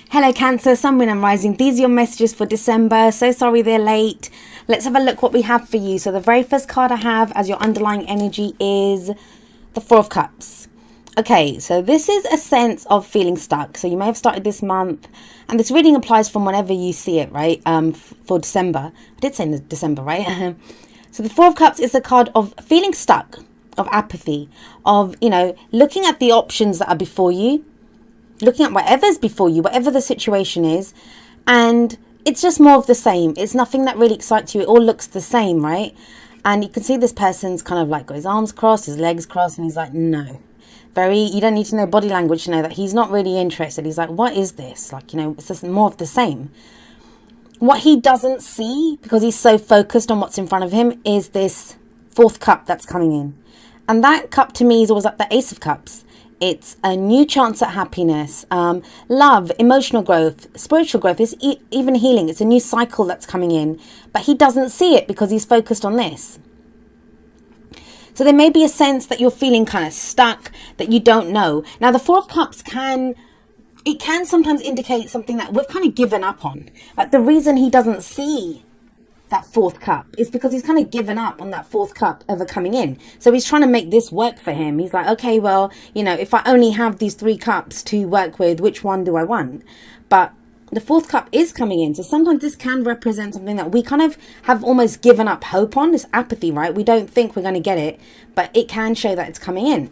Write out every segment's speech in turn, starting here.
Hello Cancer, Sun, Moon and Rising. These are your messages for December. So sorry they're late. Let's have a look what we have for you. So the very first card I have as your underlying energy is the Four of Cups. Okay, so this is a sense of feeling stuck. So you may have started this month, and this reading applies from whenever you see it, right? For December. I did say December, right? So the Four of Cups is a card of feeling stuck, of apathy, of, looking at the options that are before you, looking at whatever's before you, whatever the situation is, and it's just more of the same. It's nothing that really excites you. It all looks the same, right? And you can see this person's kind of like got his arms crossed, his legs crossed, and he's like, no. You don't need to know body language to know that he's not really interested. He's like, what is this? Like, it's just more of the same. What he doesn't see, because he's so focused on what's in front of him, is this fourth cup that's coming in. And that cup to me is always like the Ace of Cups. It's a new chance at happiness, love, emotional growth, spiritual growth, it's even healing. It's a new cycle that's coming in, but he doesn't see it because he's focused on this. So there may be a sense that you're feeling kind of stuck, that you don't know. Now, the Four of Cups can sometimes indicate something that we've kind of given up on. Like the reason he doesn't see that fourth cup is because he's kind of given up on that fourth cup ever coming in. So he's trying to make this work for him. He's like, okay, well, if I only have these three cups to work with, which one do I want? But the fourth cup is coming in. So sometimes this can represent something that we kind of have almost given up hope on. This apathy, right? We don't think we're going to get it, but it can show that it's coming in.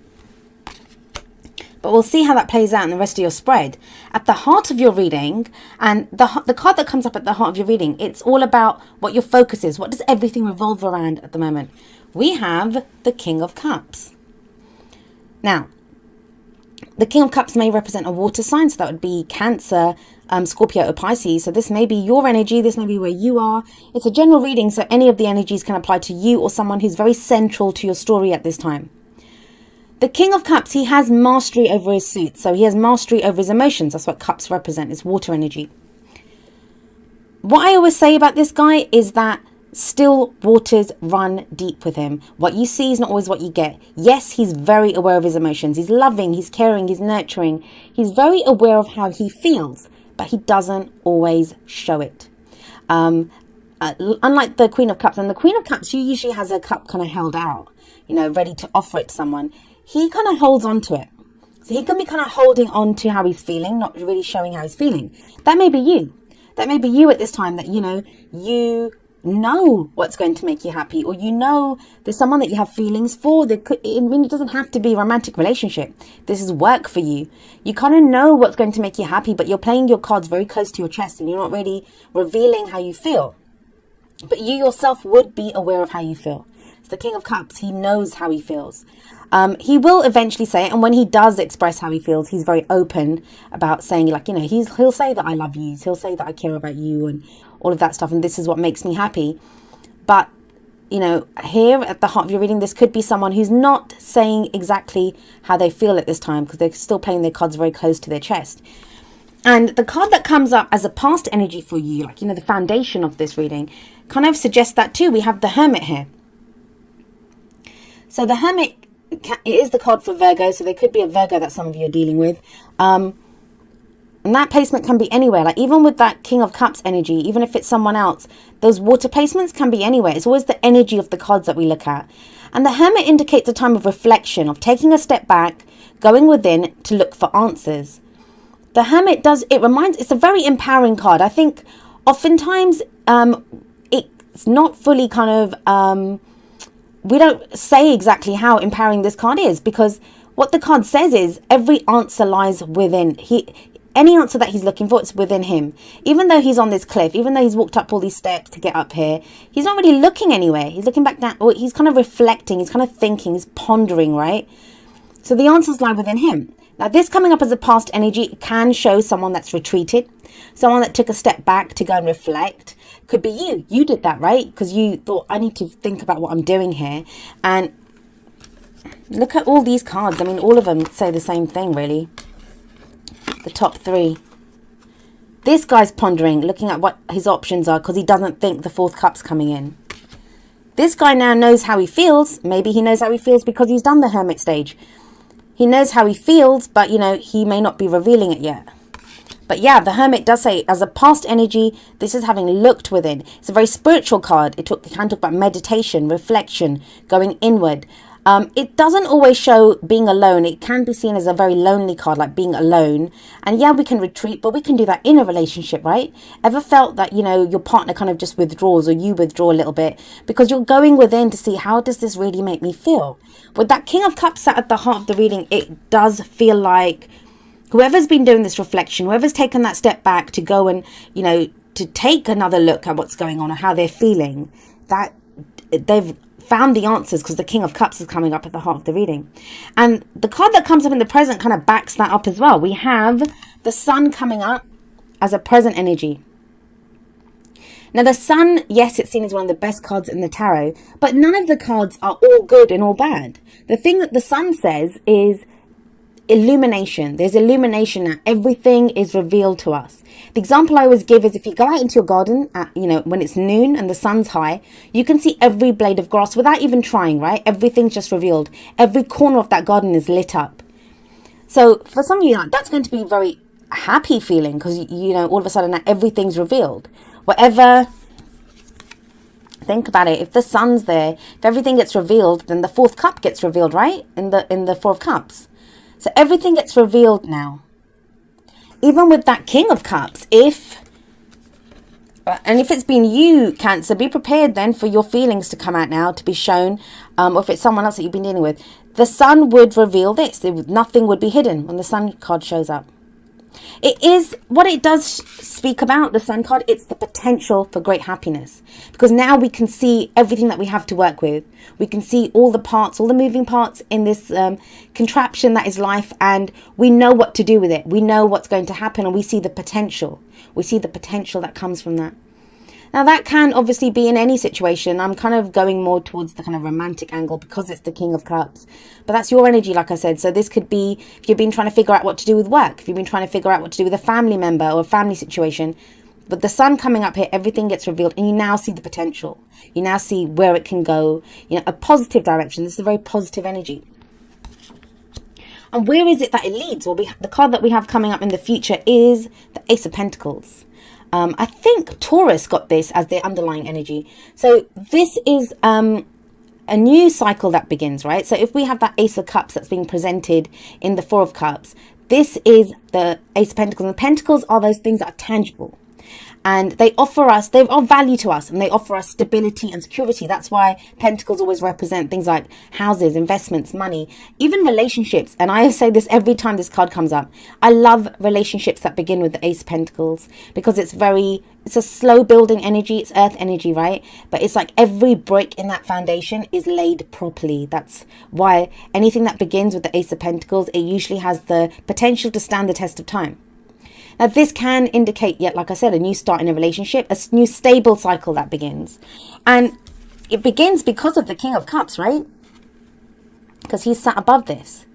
But we'll see how that plays out in the rest of your spread. At the heart of your reading, and the card that comes up at the heart of your reading, it's all about what your focus is. What does everything revolve around at the moment? We have the King of Cups. Now, the King of Cups may represent a water sign, so that would be Cancer, Scorpio or Pisces. So this may be your energy, this may be where you are. It's a general reading, so any of the energies can apply to you or someone who's very central to your story at this time. The King of Cups, he has mastery over his suit. So he has mastery over his emotions. That's what cups represent. It's water energy. What I always say about this guy is that still waters run deep with him. What you see is not always what you get. Yes, he's very aware of his emotions. He's loving, he's caring, he's nurturing. He's very aware of how he feels, but he doesn't always show it. Unlike the Queen of Cups. And the Queen of Cups, she usually has her cup kind of held out, ready to offer it to someone. He kind of holds on to it. So he can be kind of holding on to how he's feeling, not really showing how he's feeling. That may be you. That may be you at this time that, you know what's going to make you happy, or there's someone that you have feelings for. It doesn't have to be a romantic relationship. This is work for you. You kind of know what's going to make you happy, but you're playing your cards very close to your chest and you're not really revealing how you feel. But you yourself would be aware of how you feel. It's the King of Cups. He knows how he feels. He will eventually say it, and when he does express how he feels, he's very open about saying, he'll say that I love you, he'll say that I care about you, and all of that stuff, and this is what makes me happy. But, here at the heart of your reading, this could be someone who's not saying exactly how they feel at this time, because they're still playing their cards very close to their chest. And the card that comes up as a past energy for you, the foundation of this reading, kind of suggests that too. We have the Hermit here. So the Hermit, it is the card for Virgo, so there could be a Virgo that some of you are dealing with. And that placement can be anywhere. Even with that King of Cups energy, even if it's someone else, those water placements can be anywhere. It's always the energy of the cards that we look at. And the Hermit indicates a time of reflection, of taking a step back, going within to look for answers. The Hermit it's a very empowering card. I think oftentimes it's not fully kind of... we don't say exactly how empowering this card is, because what the card says is every answer lies within. Any answer that he's looking for, it's within him. Even though he's on this cliff, even though he's walked up all these steps to get up here, he's not really looking anywhere. He's looking back down, or he's kind of reflecting, he's kind of thinking, he's pondering, right? So the answers lie within him. Now, this coming up as a past energy can show someone that's retreated, someone that took a step back to go and reflect. Could be you. You did that, right? Because you thought, I need to think about what I'm doing here. And look at all these cards. I mean, all of them say the same thing, really. The top three. This guy's pondering, looking at what his options are, because he doesn't think the fourth cup's coming in. This guy now knows how he feels. Maybe he knows how he feels because he's done the Hermit stage. He knows how he feels, but, he may not be revealing it yet. But yeah, the Hermit does say, as a past energy, this is having looked within. It's a very spiritual card. It can talk about meditation, reflection, going inward. It doesn't always show being alone. It can be seen as a very lonely card, like being alone. And yeah, we can retreat, but we can do that in a relationship, right? Ever felt that, your partner kind of just withdraws, or you withdraw a little bit because you're going within to see, how does this really make me feel? With that King of Cups sat at the heart of the reading, it does feel like whoever's been doing this reflection, whoever's taken that step back to go and, to take another look at what's going on or how they're feeling, that they've found the answers, because the King of Cups is coming up at the heart of the reading. And the card that comes up in the present kind of backs that up as well. We have the Sun coming up as a present energy. Now the Sun, yes, it's seen as one of the best cards in the tarot, but none of the cards are all good and all bad. The thing that the Sun says is illumination. There's illumination now. Everything is revealed to us. The example I always give is, if you go out into your garden at, when it's noon and the sun's high, you can see every blade of grass without even trying, right? Everything's just revealed. Every corner of that garden is lit up. So for some of you, that's going to be a very happy feeling, because, all of a sudden now everything's revealed. Whatever, think about it. If the sun's there, if everything gets revealed, then the fourth cup gets revealed, right? In the Four of Cups. So everything gets revealed now. Even with that King of Cups, if it's been you, Cancer, be prepared then for your feelings to come out now, to be shown, or if it's someone else that you've been dealing with. The Sun would reveal this. Nothing would be hidden when the Sun card shows up. It is what it does speak about, the Sun card. It's the potential for great happiness, because now we can see everything that we have to work with. We can see all the parts, all the moving parts in this contraption that is life, and we know what to do with it. We know what's going to happen, and we see the potential. We see the potential that comes from that. Now that can obviously be in any situation. I'm kind of going more towards the kind of romantic angle because it's the King of Cups. But that's your energy, like I said. So this could be if you've been trying to figure out what to do with work, if you've been trying to figure out what to do with a family member or a family situation. But the Sun coming up here, everything gets revealed, and you now see the potential. You now see where it can go, a positive direction. This is a very positive energy. And where is it that it leads? Well, the card that we have coming up in the future is the Ace of Pentacles. I think Taurus got this as their underlying energy. So this is a new cycle that begins, right? So if we have that Ace of Cups that's being presented in the Four of Cups, this is the Ace of Pentacles. And the Pentacles are those things that are tangible. And they are value to us, and they offer us stability and security. That's why Pentacles always represent things like houses, investments, money, even relationships. And I say this every time this card comes up. I love relationships that begin with the Ace of Pentacles, because it's a slow building energy. It's earth energy, right? But it's like every brick in that foundation is laid properly. That's why anything that begins with the Ace of Pentacles, it usually has the potential to stand the test of time. Now, this can indicate, yet, like I said, a new start in a relationship, a new stable cycle that begins. And it begins because of the King of Cups, right? Because he's sat above this.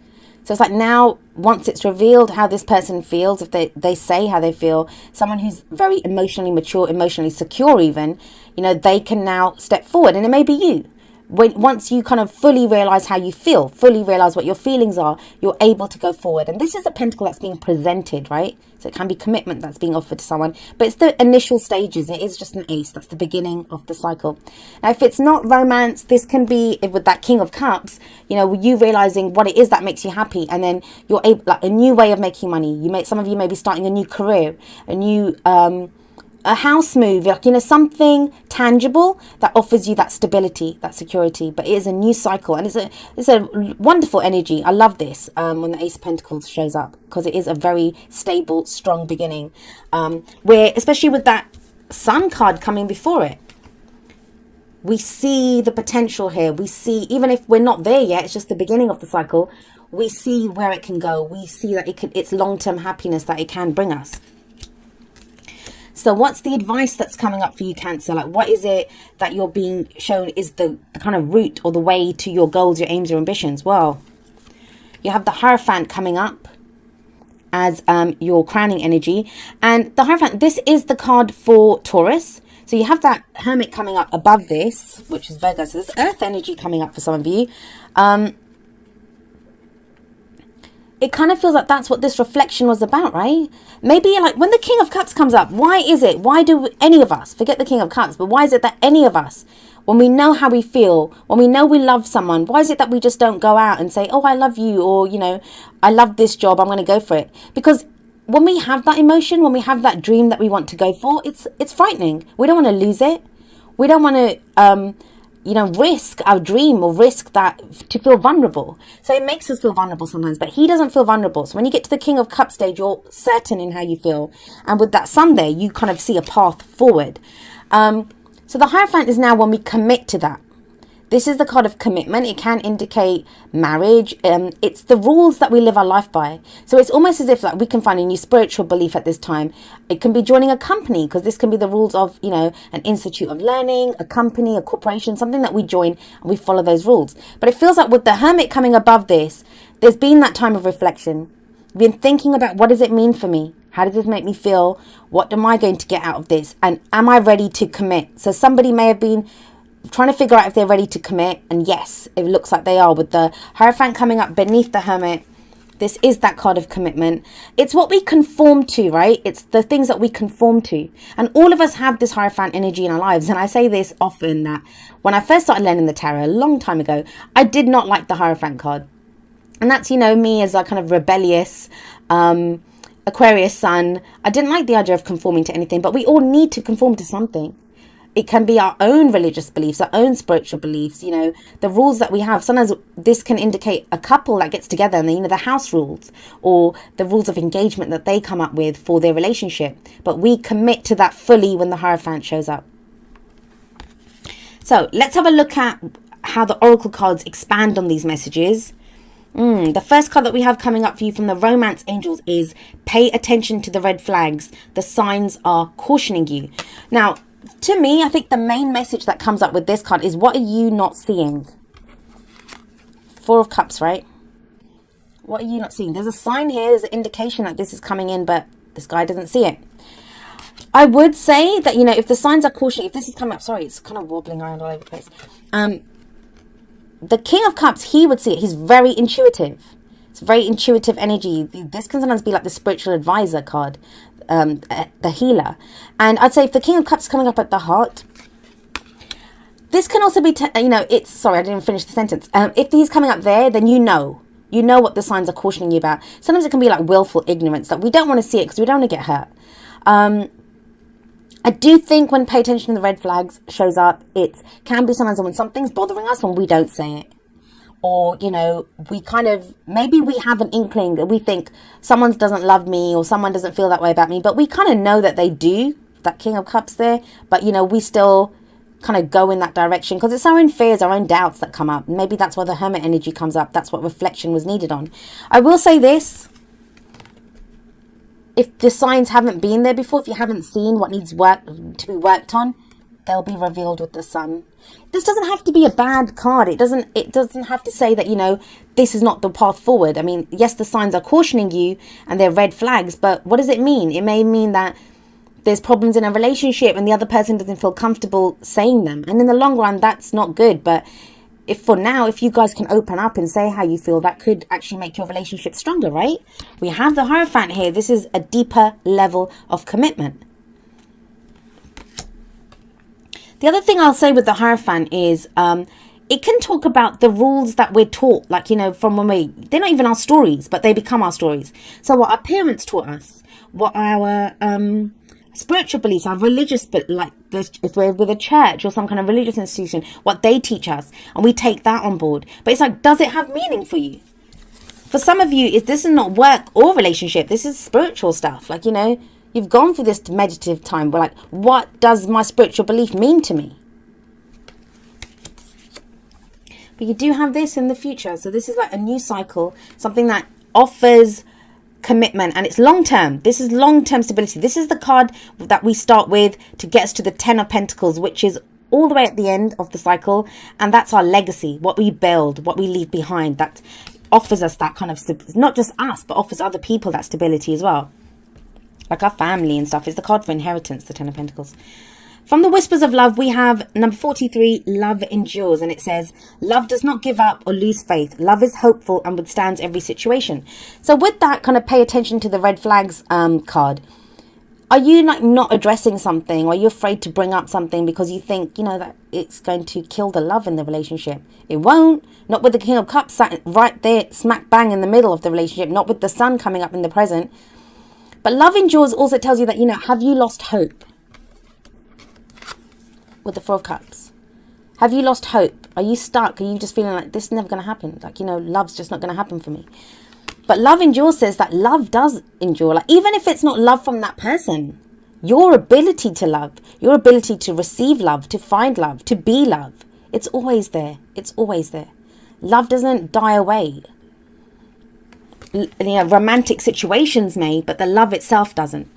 So it's like now, once it's revealed how this person feels, if they say how they feel, someone who's very emotionally mature, emotionally secure even, they can now step forward. And it may be you. Once you kind of fully realize how you feel, fully realize what your feelings are, you're able to go forward. And this is a pentacle that's being presented, right? So it can be commitment that's being offered to someone, but it's the initial stages. It is just an ace. That's the beginning of the cycle. Now, if it's not romance, this can be with that King of Cups, you realizing what it is that makes you happy. And then you're able, like, a new way of making money. Some of you may be starting a new career, a new, a house move, something tangible that offers you that stability, that security. But it is a new cycle, and it's a wonderful energy. I love this when the Ace of Pentacles shows up, because it is a very stable, strong beginning. Where, especially with that Sun card coming before it, we see the potential here. We see, even if we're not there yet, it's just the beginning of the cycle. We see where it can go. We see that it's long-term happiness that it can bring us. So what's the advice that's coming up for you, Cancer? Like, what is it that you're being shown is the kind of route or the way to your goals, your aims, your ambitions? Well, you have the Hierophant coming up as your crowning energy. And the Hierophant, this is the card for Taurus. So you have that Hermit coming up above this, which is Virgo. So there's earth energy coming up for some of you. it kind of feels like that's what this reflection was about, right? Maybe like when the King of Cups comes up, why do any of us, forget the King of Cups, but why is it that any of us, when we know how we feel, when we know we love someone, why is it that we just don't go out and say, oh, I love you, or, you know, I love this job, I'm going to go for it? Because when we have that emotion, when we have that dream that we want to go for, it's frightening. We don't want to lose it. We don't want to, risk our dream or risk that to feel vulnerable. So it makes us feel vulnerable sometimes, but he doesn't feel vulnerable. So when you get to the King of Cups stage, you're certain in how you feel. And with that Sun there, you kind of see a path forward. So the Hierophant is now when we commit to that. This is the card of commitment. It can indicate marriage. It's the rules that we live our life by. So it's almost as if like we can find a new spiritual belief at this time. It can be joining a company, because this can be the rules of, you know, an institute of learning, a company, a corporation, something that we join and we follow those rules. But it feels like with the Hermit coming above this, there's been that time of reflection. Been thinking about, what does it mean for me? How does this make me feel? What am I going to get out of this? And am I ready to commit? So somebody may have been trying to figure out if they're ready to commit, and yes, it looks like they are. With the Hierophant coming up beneath the Hermit, this is that card of commitment. It's what we conform to, right? It's the things that we conform to, and all of us have this Hierophant energy in our lives. And I say this often, that when I first started learning the tarot a long time ago, I did not like the Hierophant card, and that's, you know, me as a kind of rebellious Aquarius sun. I didn't like the idea of conforming to anything, but we all need to conform to something. It can be our own religious beliefs, our own spiritual beliefs, you know, the rules that we have. Sometimes this can indicate a couple that gets together and, you know, the house rules or the rules of engagement that they come up with for their relationship. But we commit to that fully when the Hierophant shows up. So let's have a look at how the Oracle cards expand on these messages. The first card that we have coming up for you from the Romance Angels is pay attention to the red flags. The signs are cautioning you. Now, to me, I think the main message that comes up with this card is, what are you not seeing? Four of Cups, right? What are you not seeing? There's a sign here. There's an indication that this is coming in, but this guy doesn't see it. I would say that, you know, if the signs are cautioning, if this is coming up, sorry, it's kind of wobbling around all over the place. The King of Cups, he would see it. He's very intuitive. It's very intuitive energy. This can sometimes be like the spiritual advisor card. The healer. And I'd say if the King of Cups is coming up at the heart, this can also be, sorry, I didn't finish the sentence. If he's coming up there, then you know what the signs are cautioning you about. Sometimes it can be like willful ignorance, that we don't want to see it because we don't want to get hurt. I do think when pay attention to the red flags shows up, it can be sometimes when something's bothering us when we don't say it. Or, you know, we kind of, maybe we have an inkling that we think someone doesn't love me or someone doesn't feel that way about me, but we kind of know that they do, that King of Cups there, but, you know, we still kind of go in that direction because it's our own fears, our own doubts that come up. Maybe that's why the Hermit energy comes up. That's what reflection was needed on. I will say this. If the signs haven't been there before, if you haven't seen what needs to be worked on, they'll be revealed with the Sun. This doesn't have to be a bad card. It doesn't have to say that, you know, this is not the path forward. I mean, yes, the signs are cautioning you and they're red flags, but what does it mean? It may mean that there's problems in a relationship and the other person doesn't feel comfortable saying them. And in the long run, that's not good. But if you guys can open up and say how you feel, that could actually make your relationship stronger, right? We have the Hierophant here. This is a deeper level of commitment. The other thing I'll say with the Hierophant is it can talk about the rules that we're taught, like, you know, from when they're not even our stories, but they become our stories. So what our parents taught us, what our spiritual beliefs, our religious, but like this, if we're with a church or some kind of religious institution, what they teach us, and we take that on board. But it's like, does it have meaning for you? For some of you, this is not work or relationship. This is spiritual stuff. Like, you know, you've gone through this meditative time. We're like, what does my spiritual belief mean to me? But you do have this in the future. So this is like a new cycle, something that offers commitment, and it's long term. This is long term stability. This is the card that we start with to get us to the Ten of Pentacles, which is all the way at the end of the cycle, and that's our legacy, what we build, what we leave behind. That offers us that kind of, not just us, but offers other people that stability as well, like our family and stuff. It's the card for inheritance, the Ten of Pentacles. From the Whispers of Love, we have number 43, Love Endures. And it says, love does not give up or lose faith. Love is hopeful and withstands every situation. So with that, kind of pay attention to the red flags card. Are you like not addressing something? Or are you afraid to bring up something because you think, you know, that it's going to kill the love in the relationship? It won't. Not with the King of Cups sat right there, smack bang in the middle of the relationship. Not with the Sun coming up in the present. But love endures also tells you that, you know, have you lost hope? With the Four of Cups. Have you lost hope? Are you stuck? Are you just feeling like this is never going to happen? Like, you know, love's just not going to happen for me. But love endures says that love does endure. Like, even if it's not love from that person, your ability to love, your ability to receive love, to find love, to be love, it's always there. It's always there. Love doesn't die away. You know, romantic situations may, but the love itself doesn't.